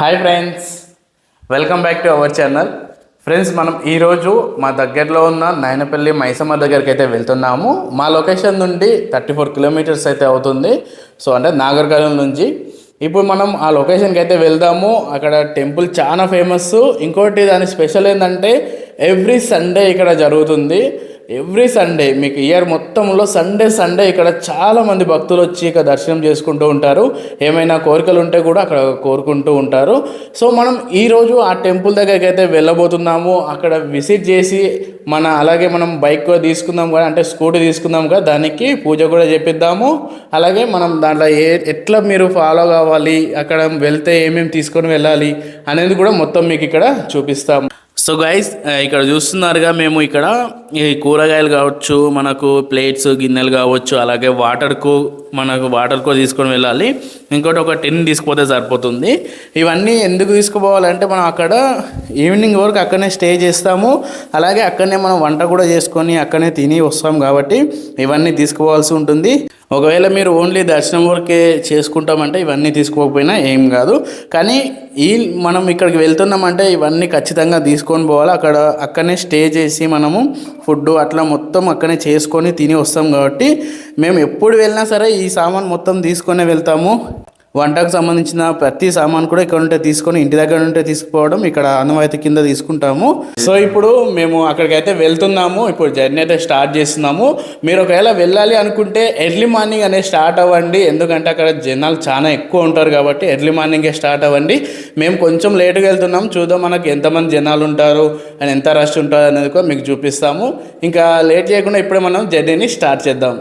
Hi friends, welcome back to our channel. Friends, మనం ఈరోజు మా దగ్గరలో ఉన్న నాయనపల్లి మైసమ్మ దగ్గరికి అయితే వెళ్తున్నాము. మా లొకేషన్ నుండి 34 కిలోమీటర్స్ అయితే అవుతుంది. సో అంటే నాగర్ కర్నూల్ నుంచి. ఇప్పుడు మనం ఆ లొకేషన్కి అయితే వెళ్దాము. అక్కడ టెంపుల్ చాలా ఫేమస్. ఇంకోటి దాని స్పెషల్ ఏంటంటే ఎవ్రీ సండే ఇక్కడ జరుగుతుంది. ఎవ్రీ సండే మీకు ఇయర్ మొత్తంలో సండే ఇక్కడ చాలామంది భక్తులు వచ్చి ఇక్కడ దర్శనం చేసుకుంటూ ఉంటారు. ఏమైనా కోరికలు ఉంటే కూడా అక్కడ కోరుకుంటూ ఉంటారు. సో మనం ఈరోజు ఆ టెంపుల్ దగ్గరికి అయితే వెళ్ళబోతున్నాము. అక్కడ విజిట్ చేసి అలాగే మనం బైక్ కూడా తీసుకుందాం కదా, అంటే స్కూటీ తీసుకుందాం కదా, దానికి పూజ కూడా చేపిద్దాము. అలాగే మనం దాంట్లో ఎట్లా మీరు ఫాలో కావాలి, అక్కడ వెళ్తే ఏమేమి తీసుకొని వెళ్ళాలి అనేది కూడా మొత్తం మీకు ఇక్కడ చూపిస్తాము. సో గైస్, ఇక్కడ చూస్తున్నారుగా, మేము ఇక్కడ ఈ కూరగాయలు కావచ్చు, మనకు ప్లేట్స్ గిన్నెలు కావచ్చు, అలాగే వాటర్కు తీసుకొని వెళ్ళాలి. ఇంకోటి ఒక టిన్ తీసుకుపోతే సరిపోతుంది. ఇవన్నీ ఎందుకు తీసుకుపోవాలంటే మనం అక్కడ ఈవినింగ్ వరకు అక్కడనే స్టే చేస్తాము. అలాగే అక్కడనే మనం వంట కూడా చేసుకొని అక్కడనే తిని వస్తాం కాబట్టి ఇవన్నీ తీసుకుపోవాల్సి ఉంటుంది. ఒకవేళ మీరు ఓన్లీ దర్శనం వరకే చేసుకుంటామంటే ఇవన్నీ తీసుకోకపోయినా ఏం కాదు. కానీ మనం ఇక్కడికి వెళ్తున్నామంటే ఇవన్నీ ఖచ్చితంగా తీసుకొని పోవాలి. అక్కడనే స్టే చేసి మనము ఫుడ్ అట్లా మొత్తం అక్కడనే చేసుకొని తిని వస్తాం కాబట్టి మేము ఎప్పుడు వెళ్ళినా సరే ఈ సామాన్ మొత్తం తీసుకొని వెళ్తాము. వంటకు సంబంధించిన ప్రతి సామాన్ కూడా ఇక్కడ ఉంటే తీసుకొని ఇంటి దగ్గర ఉంటే తీసుకుపోవడం ఇక్కడ ఆనవాయితీ కింద తీసుకుంటాము. సో ఇప్పుడు మేము అక్కడికైతే వెళ్తున్నాము. ఇప్పుడు జర్నీ అయితే స్టార్ట్ చేస్తున్నాము. మీరు ఒకవేళ వెళ్ళాలి అనుకుంటే ఎర్లీ మార్నింగ్ అనేది స్టార్ట్ అవ్వండి. ఎందుకంటే అక్కడ జనాలు చాలా ఎక్కువ ఉంటారు కాబట్టి ఎర్లీ మార్నింగే స్టార్ట్ అవ్వండి. మేము కొంచెం లేటుగా వెళ్తున్నాం. చూద్దాం మనకి ఎంతమంది జనాలు ఉంటారు అండ్ ఎంత రష్ ఉంటారు అనేది కూడా మీకు చూపిస్తాము. ఇంకా లేట్ చేయకుండా ఇప్పుడే మనం జర్నీని స్టార్ట్ చేద్దాం.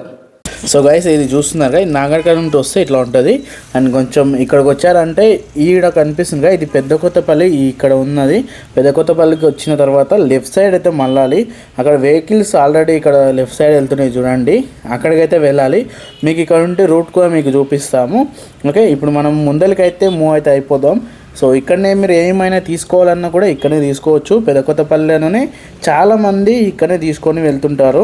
సో గైస్, ఇది చూస్తున్నారుగా, ఇది నాగర్ కర్నూల్ నుంచి వస్తే ఇట్లా ఉంటుంది. అండ్ కొంచెం ఇక్కడికి వచ్చారంటే ఈడ కనిపిస్తుందిగా, ఇది పెద్ద కొత్తపల్లి ఇక్కడ ఉన్నది. పెద్ద కొత్తపల్లికి వచ్చిన తర్వాత లెఫ్ట్ సైడ్ అయితే మళ్ళాలి. అక్కడ వెహికల్స్ ఆల్రెడీ ఇక్కడ లెఫ్ట్ సైడ్ వెళ్తున్నాయి చూడండి, అక్కడికైతే వెళ్ళాలి. మీకు ఇక్కడ ఉంటే రూట్ కూడా మీకు చూపిస్తాము. ఓకే, ఇప్పుడు మనం ముందరికైతే మూవ్ అయితే అయిపోదాం. సో ఇక్కడనే మీరు ఏమైనా తీసుకోవాలన్నా కూడా ఇక్కడనే తీసుకోవచ్చు. పెద్ద కొత్తపల్లిలోనే చాలామంది ఇక్కడనే తీసుకొని వెళ్తుంటారు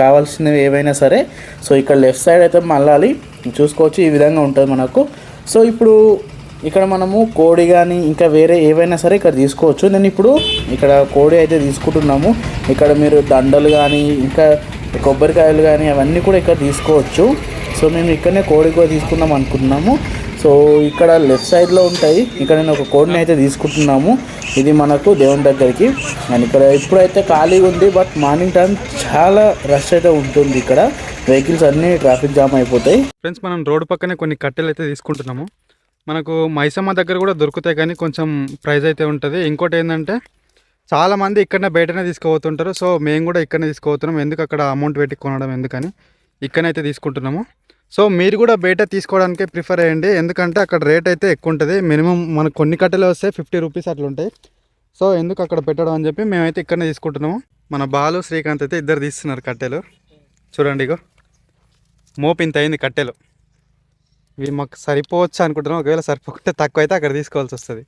కావాల్సినవి ఏవైనా సరే. సో ఇక్కడ లెఫ్ట్ సైడ్ అయితే మళ్ళాలి, చూసుకోవచ్చు. ఈ విధంగా ఉంటుంది మనకు. సో ఇప్పుడు ఇక్కడ మనము కోడి కానీ ఇంకా వేరే ఏవైనా సరే ఇక్కడ తీసుకోవచ్చు. నేను ఇప్పుడు ఇక్కడ కోడి అయితే తీసుకుంటున్నాము. ఇక్కడ మీరు దండలు కానీ ఇంకా కొబ్బరికాయలు కానీ అవన్నీ కూడా ఇక్కడ తీసుకోవచ్చు. సో మేము ఇక్కడనే కోడి కూడా తీసుకుందాం అనుకుంటున్నాము. సో ఇక్కడ లెఫ్ట్ సైడ్లో ఉంటాయి. ఇక్కడ నేను ఒక కోడిని అయితే తీసుకుంటున్నాము. ఇది మనకు దేవుని దగ్గరికి. అండ్ ఇక్కడ ఇప్పుడైతే ఖాళీగా ఉంది, బట్ మార్నింగ్ టైం చాలా రష్ అయితే ఉంటుంది. ఇక్కడ వెహికల్స్ అన్నీ ట్రాఫిక్ జామ్ అయిపోతాయి. ఫ్రెండ్స్, మనం రోడ్డు పక్కనే కొన్ని కట్టెలు అయితే తీసుకుంటున్నాము. మనకు మైసమ్మ దగ్గర కూడా దొరుకుతాయి, కానీ కొంచెం ప్రైస్ అయితే ఉంటుంది. ఇంకోటి ఏంటంటే చాలామంది ఇక్కడనే బయటనే తీసుకుపోతుంటారు. సో మేము కూడా ఇక్కడనే తీసుకుపోతున్నాం. ఎందుకు అక్కడ అమౌంట్ పెట్టి కొనడం ఎందుకని ఇక్కడనైతే తీసుకుంటున్నాము. సో మీరు కూడా బయట తీసుకోవడానికి ప్రిఫర్ అయ్యండి, ఎందుకంటే అక్కడ రేట్ అయితే ఎక్కువ ఉంటుంది. మినిమం మనకు కొన్ని కట్టెలు వస్తే 50 రూపీస్ అట్లా ఉంటాయి. సో ఎందుకు అక్కడ పెట్టడం అని చెప్పి మేమైతే ఇక్కడనే తీసుకుంటున్నాము. మన బాలు శ్రీకాంత్ అయితే ఇద్దరు తీస్తున్నారు కట్టెలు. చూడండి, ఇగో మోపింత అయింది కట్టెలు. ఇవి మాకు సరిపోవచ్చు అనుకుంటున్నాం. ఒకవేళ సరిపోకుంటే తక్కువ అయితే అక్కడ తీసుకోవాల్సి వస్తుంది.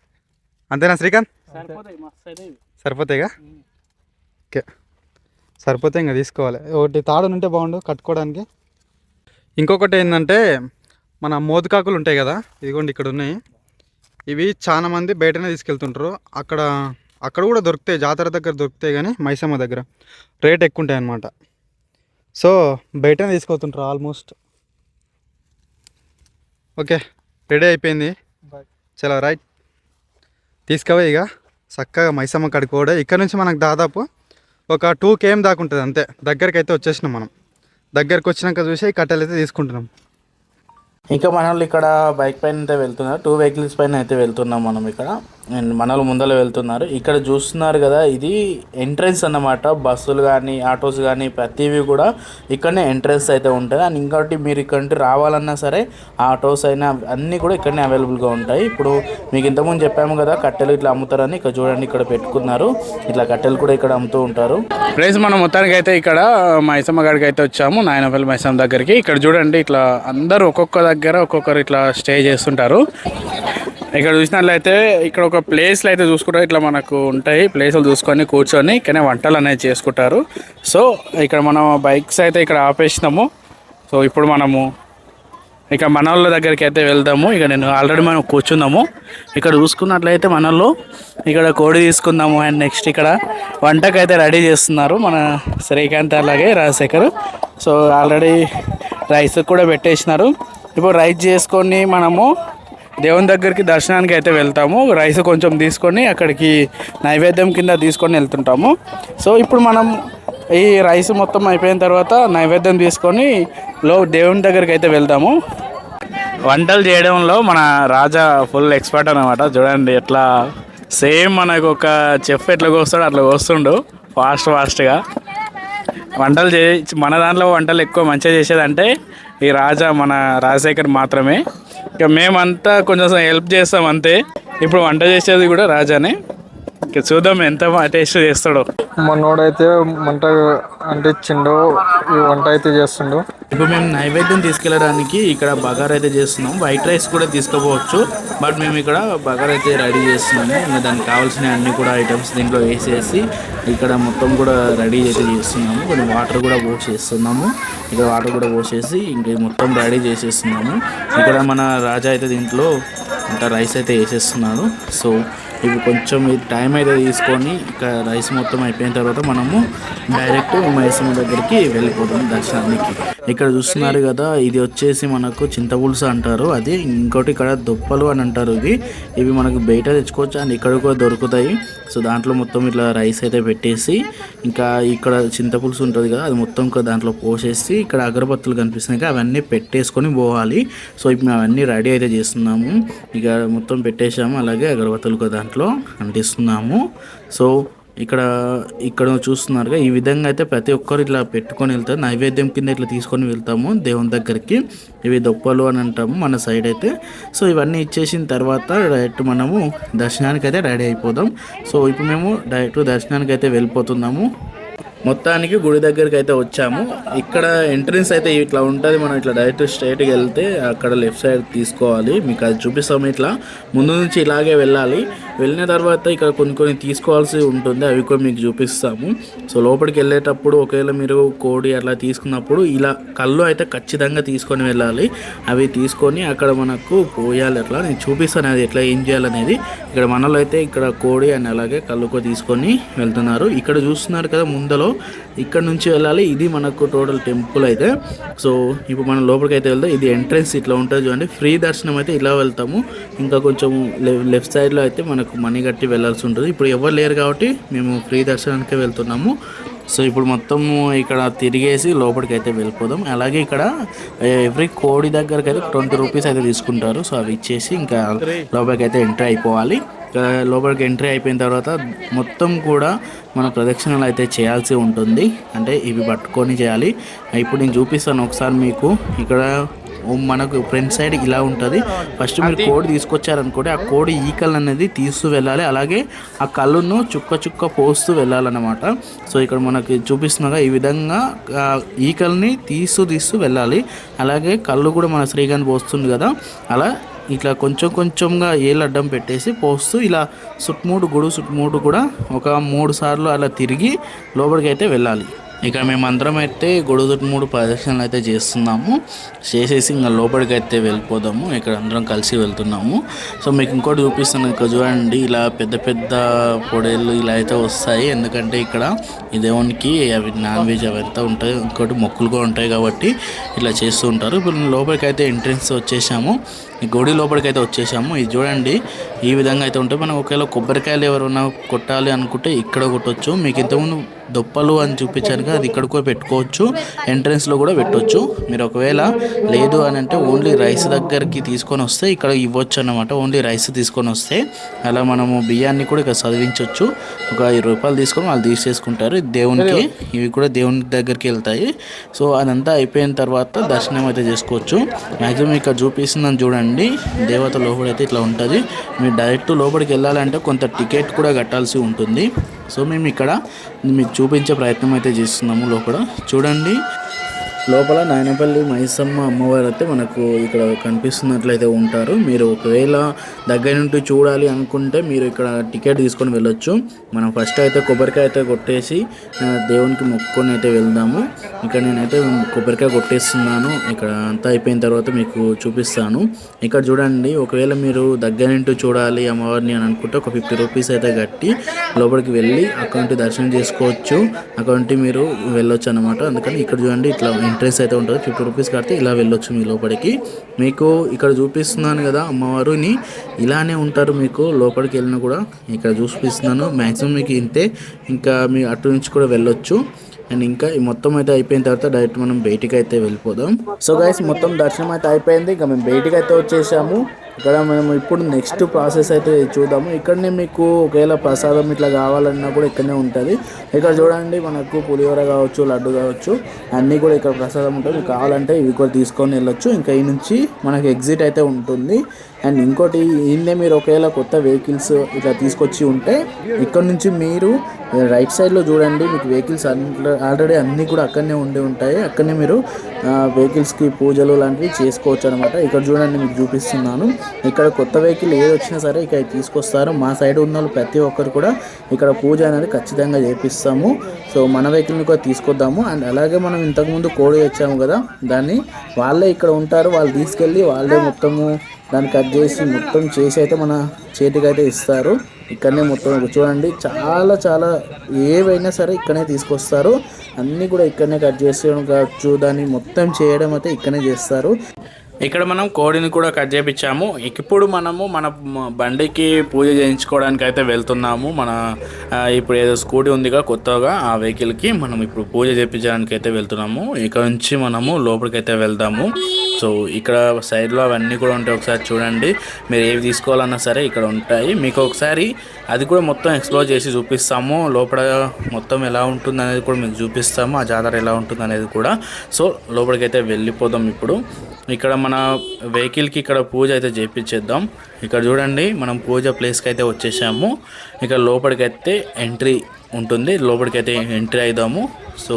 అంతేనా శ్రీకాంత్? సరిపోతాయిగా? ఓకే, సరిపోతే ఇంకా తీసుకోవాలి. ఒకటి తాడు ఉంటే బాగుండు కట్టుకోవడానికి. ఇంకొకటి ఏంటంటే మన మోదుకాకులు ఉంటాయి కదా, ఇదిగోండి ఇక్కడ ఉన్నాయి. ఇవి చాలా మంది బయటనే తీసుకెళ్తుంటారు. అక్కడ కూడా దొరుకుతాయి, జాతర దగ్గర దొరుకుతాయి, కానీ మైసమ్మ దగ్గర రేట్ ఎక్కువ ఉంటాయి అన్నమాట. సో బయటనే తీసుకెళ్తుంటారు ఆల్మోస్ట్. ఓకే, రెడీ అయిపోయింది. చలో రైట్, తీసుకువే ఇక చక్కగా మైసమ్మ కాడికి కూడా. ఇక్కడ నుంచి మనకు దాదాపు ఒక 2 km దాకా ఉంటుంది అంతే. దగ్గరికి అయితే వచ్చేసినాం. మనం దగ్గరకు వచ్చినాక చూసి కట్టెలు అయితే తీసుకుంటున్నాం. ఇంకా మనల్ని ఇక్కడ బైక్ పైన అయితే వెళ్తున్నారు. 2 వెహికల్స్ పైన అయితే వెళ్తున్నాం మనం ఇక్కడ. అండ్ మనలు ముందర వెళ్తున్నారు. ఇక్కడ చూస్తున్నారు కదా, ఇది ఎంట్రెన్స్ అన్నమాట. బస్సులు కానీ ఆటోస్ కానీ ప్రతివి కూడా ఇక్కడనే ఎంట్రెన్స్ అయితే ఉంటుంది. అండ్ ఇంకోటి మీరు ఇక్కడ రావాలన్నా సరే ఆటోస్ అయినా అన్నీ కూడా ఇక్కడనే అవైలబుల్గా ఉంటాయి. ఇప్పుడు మీకు ఇంతకుముందు చెప్పాము కదా కట్టెలు ఇట్లా అమ్ముతారని. ఇక్కడ చూడండి, ఇక్కడ పెట్టుకున్నారు. ఇట్లా కట్టెలు కూడా ఇక్కడ అమ్ముతూ ఉంటారు. ప్లేస్ మనం మొత్తానికి అయితే ఇక్కడ మైసమ్మ గడికి అయితే వచ్చాము, నాయనపల్లి మైసమ్మ దగ్గరికి. ఇక్కడ చూడండి, ఇట్లా అందరూ ఒక్కొక్క దగ్గర ఒక్కొక్కరు ఇట్లా స్టే చేస్తుంటారు. ఇక్కడ చూసినట్లయితే ఇక్కడ ఒక ప్లేస్లు అయితే చూసుకుంటారు. ఇట్లా మనకు ఉంటాయి ప్లేసులు చూసుకొని కూర్చొని ఇక్కడనే వంటలు అనేది చేసుకుంటారు. సో ఇక్కడ మనం బైక్స్ అయితే ఇక్కడ ఆపేసినాము. సో ఇప్పుడు మనము ఇక మన వాళ్ళ దగ్గరికి అయితే వెళ్దాము. ఇక నేను ఆల్రెడీ మనం కూర్చున్నాము. ఇక్కడ చూసుకున్నట్లయితే మనల్లో ఇక్కడ కోడి తీసుకుందాము. అండ్ నెక్స్ట్ ఇక్కడ వంటకైతే రెడీ చేస్తున్నారు మన శ్రీకాంత్ అలాగే రాజశేఖర్. సో ఆల్రెడీ రైస్ కూడా పెట్టేసినారు. ఇప్పుడు రైస్ చేసుకొని మనము దేవుని దగ్గరికి దర్శనానికి అయితే వెళ్తాము. రైస్ కొంచెం తీసుకొని అక్కడికి నైవేద్యం కింద తీసుకొని వెళ్తుంటాము. సో ఇప్పుడు మనం ఈ రైస్ మొత్తం అయిపోయిన తర్వాత నైవేద్యం తీసుకొని దేవుని దగ్గరికి అయితే వెళ్దాము. వంటలు చేయడంలో మన రాజా ఫుల్ ఎక్స్పర్ట్ అనమాట. చూడండి ఎట్లా సేమ్ మనకు ఒక చెఫ్ ఎట్లా కోస్తాడో అట్లా కోస్తుండు ఫాస్ట్గా వంటలు మన దాంట్లో వంటలు ఎక్కువ మంచిగా చేసేదంటే ఈ రాజా మన రాజశేఖర్ మాత్రమే. ఇక మేమంతా కొంచెం హెల్ప్ చేస్తాం అంతే. ఇప్పుడు వంట చేసేది కూడా రాజానే. ఇక చూద్దాం ఎంత టేస్ట్ చేస్తాడో. మనోడైతే వంట అంటించిండు, ఈ వంట అయితే చేస్తుండు. ఇప్పుడు మేము నైవేద్యం తీసుకెళ్ళడానికి ఇక్కడ బగార్ అయితే చేస్తున్నాం. వైట్ రైస్ కూడా తీసుకోపోవచ్చు, బట్ మేము ఇక్కడ బగార్ అయితే రెడీ చేస్తున్నాము. ఇంకా దానికి కావాల్సిన అన్ని కూడా ఐటమ్స్ దీంట్లో వేసేసి ఇక్కడ మొత్తం కూడా రెడీ అయితే చేస్తున్నాము. కొన్ని వాటర్ కూడా పోసేస్తున్నాము. ఇక్కడ వాటర్ కూడా పోసేసి ఇంకా మొత్తం రెడీ చేసేస్తున్నాము. ఇక్కడ మన రాజా అయితే దీంట్లో ఇంకా రైస్ అయితే వేసేస్తున్నాడు. సో ఇవి కొంచెం టైం అయితే తీసుకొని ఇక రైస్ మొత్తం అయిపోయిన తర్వాత మనము డైరెక్ట్ మైసమ్మ దగ్గరికి వెళ్ళిపోతాం దర్శనానికి. ఇక్కడ చూస్తున్నారు కదా, ఇది వచ్చేసి మనకు చింతపులుసు అంటారు. అది ఇంకోటి ఇక్కడ దుప్పలు అని అంటారు. ఇవి మనకు బయట తెచ్చుకోవచ్చు అండ్ ఇక్కడ కూడా దొరుకుతాయి. సో దాంట్లో మొత్తం ఇట్లా రైస్ అయితే పెట్టేసి ఇంకా ఇక్కడ చింతపులుసు ఉంటుంది కదా, అది మొత్తం దాంట్లో పోసేసి ఇక్కడ అగరబత్తులు కనిపిస్తున్నాయి కదా, అవన్నీ పెట్టేసుకొని పోవాలి. సో ఇప్పుడు మేము అవన్నీ రెడీ అయితే చేస్తున్నాము. ఇక మొత్తం పెట్టేసాము. అలాగే అగరబత్తులు కూడా దాంట్లో అంటిస్తున్నాము. సో ఇక్కడ చూస్తున్నారుగా, ఈ విధంగా అయితే ప్రతి ఒక్కరు ఇట్లా పెట్టుకొని వెళ్తారు. నైవేద్యం కింద ఇట్లా తీసుకొని వెళ్తాము దేవుని దగ్గరికి. ఇవి దొప్పలు అని అంటాము మన సైడ్ అయితే. సో ఇవన్నీ ఇచ్చేసిన తర్వాత డైరెక్ట్ మనము దర్శనానికి అయితే రెడీ అయిపోదాం. సో ఇప్పుడు మేము డైరెక్ట్ దర్శనానికి అయితే వెళ్ళిపోతున్నాము. మొత్తానికి గుడి దగ్గరికి అయితే వచ్చాము. ఇక్కడ ఎంట్రన్స్ అయితే ఇట్లా ఉంటుంది. మనం ఇట్లా డైరెక్ట్ స్ట్రైట్గా వెళ్తే అక్కడ లెఫ్ట్ సైడ్ తీసుకోవాలి. మీకు అది చూపిస్తాము. ఇట్లా ముందు నుంచి ఇలాగే వెళ్ళాలి. వెళ్ళిన తర్వాత ఇక్కడ కొన్ని తీసుకోవాల్సి ఉంటుంది. అవి కూడా మీకు చూపిస్తాము. సో లోపలికి వెళ్ళేటప్పుడు ఒకవేళ మీరు కోడి అట్లా తీసుకున్నప్పుడు ఇలా కళ్ళు అయితే ఖచ్చితంగా తీసుకొని వెళ్ళాలి. అవి తీసుకొని అక్కడ మనకు పోయాలి. అట్లా నేను చూపిస్తాను అది ఎట్లా ఏం చేయాలనేది. ఇక్కడ మనలో అయితే ఇక్కడ కోడి అని అలాగే కళ్ళుకో తీసుకొని వెళ్తున్నారు. ఇక్కడ చూస్తున్నారు కదా ముందలో, ఇక్కడ నుంచి వెళ్ళాలి. ఇది మనకు టోటల్ టెంపుల్ అయితే. సో ఇప్పుడు మనం లోపలికి అయితే వెళ్తాం. ఇది ఎంట్రన్స్ ఇట్లా ఉంటుంది చూడండి. ఫ్రీ దర్శనం అయితే ఇలా వెళ్తాము. ఇంకా కొంచెం లెఫ్ట్ సైడ్లో అయితే మనకు మనీ కట్టి వెళ్ళాల్సి ఉంటుంది. ఇప్పుడు ఎవరు లేరు కాబట్టి మేము ఫ్రీ దర్శనానికే వెళ్తున్నాము. సో ఇప్పుడు మొత్తం ఇక్కడ తిరిగేసి లోపలికి అయితే వెళ్ళిపోదాం. అలాగే ఇక్కడ ఎవ్రీ కోడి దగ్గరికి అయితే 20 రూపీస్ అయితే తీసుకుంటారు. సో అవి ఇచ్చేసి ఇంకా లోపలికి అయితే ఎంట్రీ అయిపోవాలి. లోపలికి ఎంట్రీ అయిపోయిన తర్వాత మొత్తం కూడా మన ప్రదక్షిణలు అయితే చేయాల్సి ఉంటుంది. అంటే ఇవి పట్టుకొని చేయాలి. ఇప్పుడు నేను చూపిస్తాను ఒకసారి మీకు. ఇక్కడ మనకు ఫ్రంట్ సైడ్ ఇలా ఉంటుంది. ఫస్ట్ మీరు కోడి తీసుకొచ్చారనుకోండి, ఆ కోడి ఈకల్ అనేది తీస్తూ వెళ్ళాలి. అలాగే ఆ కళ్ళును చుక్క పోస్తూ వెళ్ళాలన్నమాట. సో ఇక్కడ మనకి చూపిస్తున్నాగా ఈ విధంగా ఈకల్ని తీస్తూ వెళ్ళాలి. అలాగే కళ్ళు కూడా మన శ్రీకాంత్ పోస్తుంది కదా, అలా ఇట్లా కొంచెంగా ఏళ్ళు అడ్డం పెట్టేసి పోస్తూ ఇలా చుట్టుముట్టు కూడా ఒక 3 సార్లు అలా తిరిగి లోపలికి అయితే వెళ్ళాలి. ఇక మేమందరం అయితే గొడుగు చుట్టుముట్టు ప్రదక్షిణలు అయితే చేసేసి ఇంకా లోపలికి అయితే వెళ్ళిపోదాము. ఇక్కడ అందరం కలిసి వెళ్తున్నాము. సో మీకు ఇంకోటి చూపిస్తాను. ఇక్కడ చూడండి, ఇలా పెద్ద పొడేళ్ళు ఇలా అయితే వస్తాయి. ఎందుకంటే ఇక్కడ ఈ దేవునికి అవి నాన్ వెజ్ అవంతా ఉంటాయి. ఇంకోటి మొక్కులు కూడా ఉంటాయి కాబట్టి ఇలా చేస్తూ ఉంటారు. ఇప్పుడు లోపలికి అయితే ఎంట్రన్స్ వచ్చేసాము. ఈ గుడి లోపలికి అయితే వచ్చేసాము. ఇది చూడండి, ఈ విధంగా అయితే ఉంటాయి. మనం ఒకవేళ కొబ్బరికాయలు ఎవరైనా కొట్టాలి అనుకుంటే ఇక్కడ కొట్టవచ్చు. మీకు ఇంతకుముందు దొప్పలు అని చూపించాను కదా, అది ఇక్కడ కూడా పెట్టుకోవచ్చు. ఎంట్రన్స్లో కూడా పెట్టవచ్చు. మీరు ఒకవేళ లేదు అని అంటే ఓన్లీ రైస్ దగ్గరికి తీసుకొని వస్తే ఇక్కడ ఇవ్వచ్చు అన్నమాట. ఓన్లీ రైస్ తీసుకొని వస్తే అలా మనము బియ్యాన్ని కూడా ఇక్కడ చదివించవచ్చు. ఒక 20 రూపాయలు తీసుకొని వాళ్ళు తీసేసుకుంటారు. దేవునికి ఇవి కూడా దేవుని దగ్గరికి వెళ్తాయి. సో అదంతా అయిపోయిన తర్వాత దర్శనం అయితే చేసుకోవచ్చు. మ్యాక్సిమం ఇక్కడ చూపిస్తుందని చూడండి, దేవత లోపలైతే ఇట్లా ఉంటుంది. మీరు డైరెక్ట్ లోపలికి వెళ్ళాలంటే కొంత టికెట్ కూడా కట్టాల్సి ఉంటుంది. సో మేము ఇక్కడ మీకు చూపించే ప్రయత్నం అయితే చేస్తున్నాము. లోపల చూడండి, లోపల నాయనపల్లి మైసమ్మ అమ్మవారు అయితే మనకు ఇక్కడ కనిపిస్తున్నట్లయితే ఉంటారు. మీరు ఒకవేళ దగ్గర నుండి చూడాలి అనుకుంటే మీరు ఇక్కడ టికెట్ తీసుకొని వెళ్ళొచ్చు. మనం ఫస్ట్ అయితే కొబ్బరికాయ అయితే కొట్టేసి దేవునికి మొక్కుకొని అయితే వెళ్దాము. ఇక్కడ నేనైతే కొబ్బరికాయ కొట్టేస్తున్నాను. ఇక్కడ అంతా అయిపోయిన తర్వాత మీకు చూపిస్తాను. ఇక్కడ చూడండి, ఒకవేళ మీరు దగ్గర నుండి చూడాలి అమ్మవారిని అని అనుకుంటే ఒక 50 రూపీస్ అయితే కట్టి లోపలికి వెళ్ళి అక్కడ దర్శనం చేసుకోవచ్చు. అక్కడ మీరు వెళ్ళొచ్చు అనమాట. అందుకని ఇక్కడ చూడండి, ఇట్లా ఎంట్రెన్స్ అయితే ఉంటుంది. 50 రూపీస్ కడితే ఇలా వెళ్ళొచ్చు మీ లోపలికి. మీకు ఇక్కడ చూపిస్తున్నాను కదా అమ్మవారిని, ఇలానే ఉంటారు మీకు లోపలికి వెళ్ళినా కూడా. ఇక్కడ చూపిస్తున్నాను, మ్యాక్సిమం మీకు ఇంతే. ఇంకా మీ అటు నుంచి కూడా వెళ్ళొచ్చు. అండ్ ఇంకా ఈ మొత్తం అయితే అయిపోయిన తర్వాత డైరెక్ట్ మనం బయటికి అయితే వెళ్ళిపోదాం. సో గైస్, మొత్తం దర్శనం అయితే అయిపోయింది. ఇక మేము బయటికి అయితే వచ్చేసాము. ఇక్కడ మేము ఇప్పుడు నెక్స్ట్ ప్రాసెస్ అయితే చూద్దాము. ఇక్కడనే మీకు ఒకవేళ ప్రసాదం ఇట్లా కావాలన్నా కూడా ఇక్కడనే ఉంటుంది. ఇక్కడ చూడండి, మనకు పులిహోర కావచ్చు, లడ్డు కావచ్చు, అన్నీ కూడా ఇక్కడ ప్రసాదం ఉంటుంది. మీకు కావాలంటే ఇవి కూడా తీసుకొని వెళ్ళొచ్చు. ఇంకా ఈ నుంచి మనకి ఎగ్జిట్ అయితే ఉంటుంది. అండ్ ఇంకోటి, ఈయనే మీరు ఒకవేళ కొత్త వెహికల్స్ ఇట్లా తీసుకొచ్చి ఉంటే ఇక్కడ నుంచి మీరు రైట్ సైడ్లో చూడండి, మీకు వెహికల్స్ ఆల్రెడీ అన్నీ కూడా అక్కడనే ఉండి ఉంటాయి. అక్కడనే మీరు వెహికల్స్కి పూజలు లాంటివి చేసుకోవచ్చు అనమాట. ఇక్కడ చూడండి, మీకు చూపిస్తున్నాను. ఇక్కడ కొత్త వెహికల్ ఏది వచ్చినా సరే ఇక్కడ తీసుకొస్తారు. మా సైడ్ ఉన్న వాళ్ళు ప్రతి ఒక్కరు కూడా ఇక్కడ పూజ అనేది ఖచ్చితంగా చేపిస్తాము. సో మన వెహికల్ని కూడా తీసుకొద్దాము. అండ్ అలాగే మనం ఇంతకుముందు కోడి తెచ్చాము కదా, దాన్ని వాళ్ళే ఇక్కడ ఉంటారు. వాళ్ళు తీసుకెళ్ళి వాళ్ళే మొత్తము దాన్ని కట్ చేసి మొత్తం చేసి అయితే మన చేతికి అయితే ఇస్తారు. ఇక్కడనే మొత్తం చూడండి, చాలా చాలా ఏవైనా సరే ఇక్కడనే తీసుకొస్తారు. అన్నీ కూడా ఇక్కడనే కట్ చేసేయడం కావచ్చు, దాన్ని మొత్తం చేయడం అయితే ఇక్కడనే చేస్తారు. ఇక్కడ మనం కోడిని కూడా కట్ చేయించాము. ఇప్పుడు మనము మన బండికి పూజ చేయించుకోవడానికి అయితే వెళ్తున్నాము. మన ఇప్పుడు ఏదో స్కూటీ ఉందిగా కొత్తగా, ఆ వెహికల్కి మనం ఇప్పుడు పూజ చేయించడానికి అయితే వెళ్తున్నాము. ఇక్కడ నుంచి మనము లోపలికి అయితే వెళ్దాము. సో ఇక్కడ సైడ్లో అవన్నీ కూడా ఉంటాయి, ఒకసారి చూడండి. మీరు ఏవి తీసుకోవాలన్నా సరే ఇక్కడ ఉంటాయి. మీకు ఒకసారి అది కూడా మొత్తం ఎక్స్ప్లోర్ చేసి చూపిస్తాము. లోపల మొత్తం ఎలా ఉంటుంది అనేది కూడా మీకు చూపిస్తాము, ఆ జాతర ఎలా ఉంటుంది అనేది కూడా. సో లోపలికి అయితే వెళ్ళిపోదాం. ఇప్పుడు ఇక్కడ మన వెహికల్కి ఇక్కడ పూజ అయితే చేయించేద్దాం. ఇక్కడ చూడండి, మనం పూజ ప్లేస్కి అయితే వచ్చేసాము. ఇక్కడ లోపలికి అయితే ఎంట్రీ ఉంటుంది, లోపలికి అయితే ఎంట్రీ అయిదాము. సో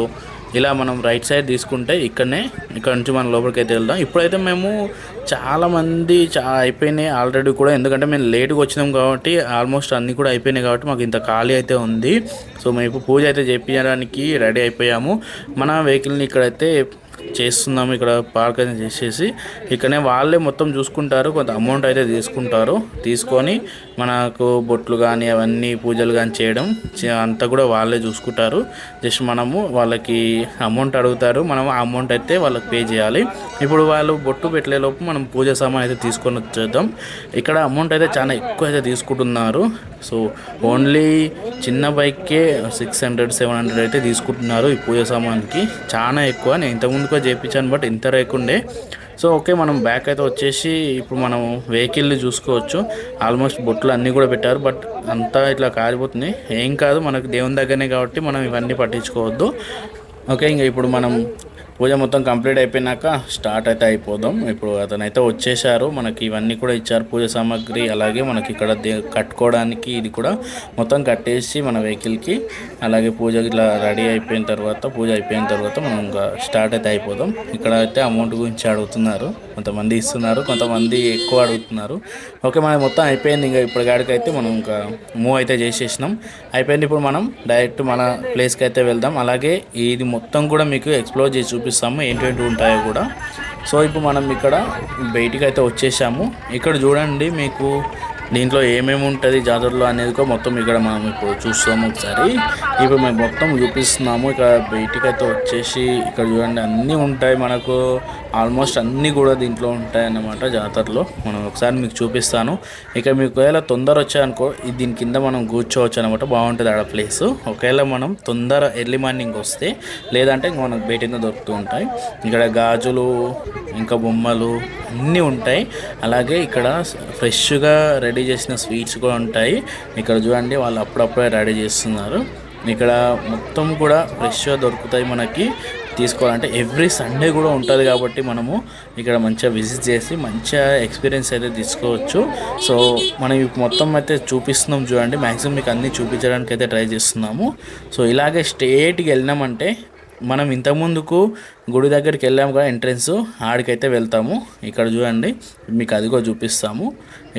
ఇలా మనం రైట్ సైడ్ తీసుకుంటే ఇక్కడ నుంచి మనం లోపలికి అయితే వెళ్దాం. ఇప్పుడైతే మేము చాలామంది అయిపోయినాయి ఆల్రెడీ కూడా, ఎందుకంటే మేము లేట్గా వచ్చినాం కాబట్టి ఆల్మోస్ట్ అన్నీ కూడా అయిపోయినాయి కాబట్టి మాకు ఇంత ఖాళీ అయితే ఉంది. సో మేము ఇప్పుడు పూజ అయితే చేయించడానికి రెడీ అయిపోయాము. మన వెహికల్ని ఇక్కడైతే చేస్తున్నాము. ఇక్కడ పార్క్ అయితే చేసేసి ఇక్కడనే వాళ్ళే మొత్తం చూసుకుంటారు. కొంత అమౌంట్ అయితే తీసుకొని మనకు బొట్లు కానీ అవన్నీ పూజలు కానీ చేయడం అంతా కూడా వాళ్ళే చూసుకుంటారు. జస్ట్ మనము వాళ్ళకి అమౌంట్ అడుగుతారు, మనం ఆ అమౌంట్ అయితే వాళ్ళకి పే చేయాలి. ఇప్పుడు వాళ్ళు బొట్టు పెట్టలేలోపు మనం పూజ సామాన్ అయితే తీసుకొని వచ్చేద్దాం. ఇక్కడ అమౌంట్ అయితే చాలా ఎక్కువ అయితే తీసుకుంటున్నారు. సో ఓన్లీ చిన్న బైక్కే 600-700 అయితే తీసుకుంటున్నారు ఈ పూజ సామాన్కి. చాలా ఎక్కువ. నేను ఇంతకుముందు కూడా చేయించాను, బట్ ఇంత రేకుండే. సో ఓకే, మనం బ్యాక్ అయితే వచ్చేసి ఇప్పుడు మనం వెహికల్ని చూసుకోవచ్చు. ఆల్మోస్ట్ బొట్లు అన్నీ కూడా పెట్టారు, బట్ అంతా ఇట్లా కారిపోతుంది. ఏం కాదు, మనకు దేవుని దగ్గరనే కాబట్టి మనం ఇవన్నీ పట్టించుకోవద్దు. ఓకే, ఇంకా ఇప్పుడు మనం పూజ మొత్తం కంప్లీట్ అయిపోయినాక స్టార్ట్ అయితే అయిపోదాం. ఇప్పుడు అతనైతే వచ్చేసారు, మనకి ఇవన్నీ కూడా ఇచ్చారు పూజ సామాగ్రి. అలాగే మనకి ఇక్కడ కట్టుకోవడానికి ఇది కూడా మొత్తం కట్టేసి మన వెహికల్కి. అలాగే పూజ ఇట్లా రెడీ అయిపోయిన తర్వాత, పూజ అయిపోయిన తర్వాత మనం ఇంకా స్టార్ట్ అయితే అయిపోదాం. ఇక్కడ అయితే అమౌంట్ గురించి అడుగుతున్నారు, కొంతమంది ఇస్తున్నారు, కొంతమంది ఎక్కువ అడుగుతున్నారు. ఓకే, మనకి మొత్తం అయిపోయింది. ఇంకా ఇప్పటికాడికైతే మనం ఇంకా మూవ్ అయితే చేసేసినాం, అయిపోయింది. ఇప్పుడు మనం డైరెక్ట్ మన ప్లేస్కి అయితే వెళ్దాం. అలాగే ఇది మొత్తం కూడా మీకు ఎక్స్ప్లోర్ చేసి చూపిస్తాము, ఏంటంటే ఉంటాయో కూడా. సో ఇప్పుడు మనం ఇక్కడ బయటికి అయితే వచ్చేసాము. ఇక్కడ చూడండి, మీకు దీంట్లో ఏమేమి ఉంటుంది జాతరలో అనేది కూడా మొత్తం ఇక్కడ మనం ఇప్పుడు చూస్తాము. ఒకసారి ఇప్పుడు మేము మొత్తం చూపిస్తున్నాము. ఇక్కడ బయటికి అయితే వచ్చేసి ఇక్కడ చూడండి, అన్నీ ఉంటాయి మనకు. ఆల్మోస్ట్ అన్నీ కూడా దీంట్లో ఉంటాయి అన్నమాట జాతరలో. మనం ఒకసారి మీకు చూపిస్తాను. ఇక్కడ మీకు ఒకవేళ తొందర వచ్చాయనుకో దీని కింద మనం కూర్చోవచ్చు అనమాట, బాగుంటుంది ఆడ ప్లేస్. ఒకవేళ మనం తొందర ఎర్లీ మార్నింగ్ వస్తే, లేదంటే మనకు బయట దొరుకుతూ ఉంటాయి. ఇక్కడ గాజులు, ఇంకా బొమ్మలు అన్నీ ఉంటాయి. అలాగే ఇక్కడ ఫ్రెష్గా రెడీ చేసిన స్వీట్స్ కూడా ఉంటాయి. ఇక్కడ చూడండి, వాళ్ళు అప్పుడప్పుడే రెడీ చేస్తున్నారు. ఇక్కడ మొత్తం కూడా ఫ్రెష్గా దొరుకుతాయి మనకి. తీసుకోవాలంటే ఎవ్రీ సండే కూడా ఉంటుంది కాబట్టి మనము ఇక్కడ మంచిగా విజిట్ చేసి మంచిగా ఎక్స్పీరియన్స్ అయితే తీసుకోవచ్చు. సో మనం మొత్తం అయితే చూపిస్తున్నాం చూడండి, మ్యాక్సిమం మీకు అన్నీ చూపించడానికి అయితే ట్రై చేస్తున్నాము. సో ఇలాగే స్ట్రేట్కి వెళ్ళినామంటే మనం ఇంతకుముందుకు గుడి దగ్గరికి వెళ్ళాము కదా ఎంట్రన్స్, ఆడికైతే వెళ్తాము. ఇక్కడ చూడండి, మీకు అదిగో చూపిస్తాము.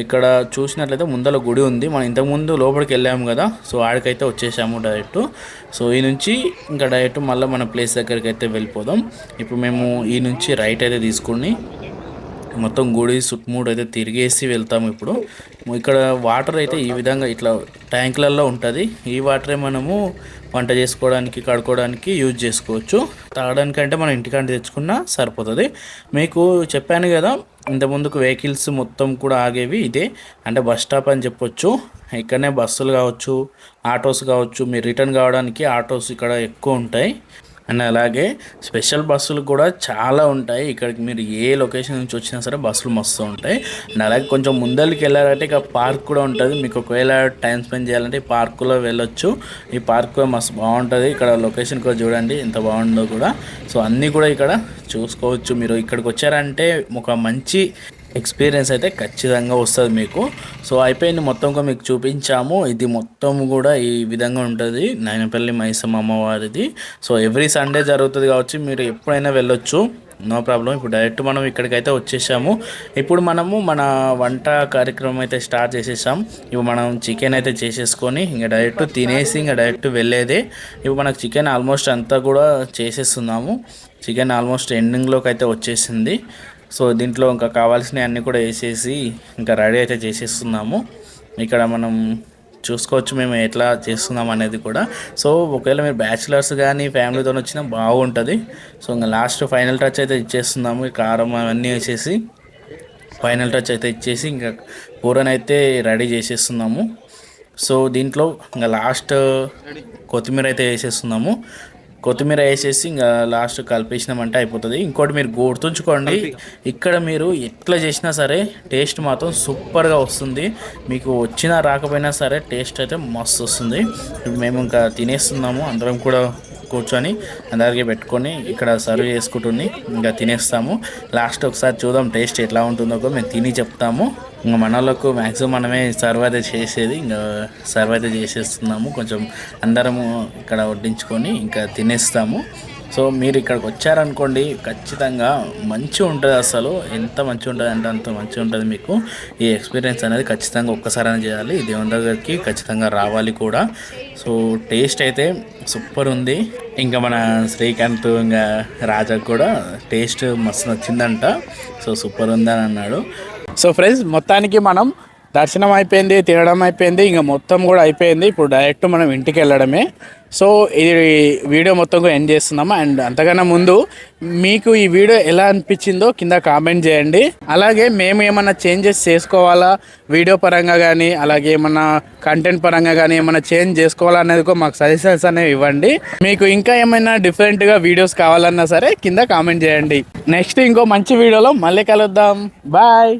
ఇక్కడ చూసినట్లయితే ముందర గుడి ఉంది. మనం ఇంతకుముందు లోపలికి వెళ్ళాము కదా, సో ఆడికైతే వచ్చేసాము డైరెక్ట్. సో ఈ నుంచి ఇంకా డైరెక్ట్ మళ్ళీ మన ప్లేస్ దగ్గరికి అయితే వెళ్ళిపోదాం. ఇప్పుడు మేము ఈ నుంచి రైట్ అయితే తీసుకుని మొత్తం గుడి చుట్టుముడు అయితే తిరిగేసి వెళ్తాము. ఇప్పుడు ఇక్కడ వాటర్ అయితే ఈ విధంగా ఇట్లా ట్యాంకులలో ఉంటుంది. ఈ వాటరే మనము వంట చేసుకోవడానికి, కడుక్కోవడానికి యూజ్ చేసుకోవచ్చు. తాగడానికి అంటే మనం ఇంటికాడ తెచ్చుకున్నా సరిపోతుంది. మీకు చెప్పాను కదా ఇంతకుముందుకు వెహికల్స్ మొత్తం కూడా ఆగేవి ఇదే, అంటే బస్ స్టాప్ అని చెప్పొచ్చు. ఇక్కడనే బస్సులు కావచ్చు, ఆటోస్ కావచ్చు. మీరు రిటర్న్ కావడానికి ఆటోస్ ఇక్కడ ఎక్కువ ఉంటాయి. అండ్ అలాగే స్పెషల్ బస్సులు కూడా చాలా ఉంటాయి. ఇక్కడికి మీరు ఏ లొకేషన్ నుంచి వచ్చినా సరే బస్సులు మస్తు ఉంటాయి. అండ్ అలాగే కొంచెం ముందరికి వెళ్ళాలంటే ఇక పార్క్ కూడా ఉంటుంది. మీకు ఒకవేళ టైం స్పెండ్ చేయాలంటే ఈ పార్కులో వెళ్ళొచ్చు. ఈ పార్క్ మస్తు బాగుంటుంది. ఇక్కడ లొకేషన్ కూడా చూడండి ఎంత బాగుందో కూడా. సో అన్నీ కూడా ఇక్కడ చూసుకోవచ్చు. మీరు ఇక్కడికి వచ్చారంటే ఒక మంచి ఎక్స్పీరియన్స్ అయితే ఖచ్చితంగా వస్తుంది మీకు. సో అయిపోయింది, మొత్తం కూడా మీకు చూపించాము. ఇది మొత్తం కూడా ఈ విధంగా ఉంటుంది నైనపల్లి మైసమ్మ అమ్మవారిది. సో ఎవ్రీ సండే జరుగుతుంది కావచ్చు, మీరు ఎప్పుడైనా వెళ్ళొచ్చు, నో ప్రాబ్లం. ఇప్పుడు డైరెక్ట్ మనం ఇక్కడికైతే వచ్చేసాము. ఇప్పుడు మనము మన వంట కార్యక్రమం అయితే స్టార్ట్ చేసేసాం. ఇప్పుడు మనం చికెన్ అయితే చేసేసుకొని ఇంకా డైరెక్ట్ తినేసి ఇంకా డైరెక్ట్ వెళ్ళేదే. ఇప్పుడు మనకు చికెన్ ఆల్మోస్ట్ అంతా కూడా చేసేస్తున్నాము. చికెన్ ఆల్మోస్ట్ ఎండింగ్లోకి అయితే వచ్చేసింది. సో దీంట్లో ఇంకా కావాల్సినవి అన్నీ కూడా వేసేసి ఇంకా రెడీ అయితే చేసేస్తున్నాము. ఇక్కడ మనం చూసుకోవచ్చు మేము ఎట్లా చేస్తున్నాం అనేది కూడా. సో ఒకవేళ మీరు బ్యాచిలర్స్ కానీ ఫ్యామిలీతో వచ్చినా బాగుంటుంది. సో ఇంకా లాస్ట్ ఫైనల్ టచ్ అయితే ఇచ్చేస్తున్నాము. కారం అవన్నీ వేసేసి ఫైనల్ టచ్ అయితే ఇచ్చేసి ఇంకా కూరనైతే రెడీ చేసేస్తున్నాము. సో దీంట్లో ఇంకా లాస్ట్ కొత్తిమీర అయితే వేసేస్తున్నాము. కొత్తిమీర వేసేసి ఇంకా లాస్ట్ కలిపేసినామంటే అయిపోతుంది. ఇంకోటి మీరు గుర్తుంచుకోండి, ఇక్కడ మీరు ఎట్లా చేసినా సరే టేస్ట్ మాత్రం సూపర్గా వస్తుంది. మీకు వచ్చినా రాకపోయినా సరే టేస్ట్ అయితే మస్తు వస్తుంది. మేము ఇంకా తినేస్తున్నాము, అందరం కూడా కూర్చొని అందరికీ పెట్టుకొని ఇక్కడ సర్వ్ చేసుకుంటుంది ఇంకా తినేస్తాము. లాస్ట్ ఒకసారి చూద్దాం టేస్ట్ ఎట్లా ఉంటుందో కూడా మేము తిని చెప్తాము. ఇంకా మనలకు మ్యాక్సిమం మనమే సర్వ్ అయితే చేసేది, ఇంకా సర్వ్ అయితే చేసేస్తున్నాము. కొంచెం అందరము ఇక్కడ వడ్డించుకొని ఇంకా తినేస్తాము. సో మీరు ఇక్కడికి వచ్చారనుకోండి ఖచ్చితంగా మంచిగా ఉంటుంది. అసలు ఎంత మంచిగా ఉంటుంది అంటే అంత మంచిగా ఉంటుంది. మీకు ఈ ఎక్స్పీరియన్స్ అనేది ఖచ్చితంగా ఒక్కసారైనా చేయాలి. దేవుని దగ్గరికి ఖచ్చితంగా రావాలి కూడా. సో టేస్ట్ అయితే సూపర్ ఉంది. ఇంకా మన శ్రీకాంత్ ఇంకా రాజాకు కూడా టేస్ట్ మస్తు నచ్చిందంట. సో సూపర్ ఉందని అన్నాడు. సో ఫ్రెండ్స్ మొత్తానికి మనం దర్శనం అయిపోయింది, తినడం అయిపోయింది, ఇంకా మొత్తం కూడా అయిపోయింది. ఇప్పుడు డైరెక్ట్ మనం ఇంటికి వెళ్ళడమే. సో ఇది వీడియో మొత్తం కూడా ఎండ్ చేస్తున్నాము. అండ్ అంతకన్నా ముందు మీకు ఈ వీడియో ఎలా అనిపించిందో కింద కామెంట్ చేయండి. అలాగే మేము ఏమన్నా చేంజెస్ చేసుకోవాలా వీడియో పరంగా కానీ, అలాగే ఏమన్నా కంటెంట్ పరంగా కానీ ఏమన్నా చేంజ్ చేసుకోవాలా అనేది కూడా మాకు సజెషన్స్ అనేవి ఇవ్వండి. మీకు ఇంకా ఏమైనా డిఫరెంట్గా వీడియోస్ కావాలన్నా సరే కింద కామెంట్ చేయండి. నెక్స్ట్ ఇంకో మంచి వీడియోలో మళ్ళీ కలుద్దాం. బాయ్.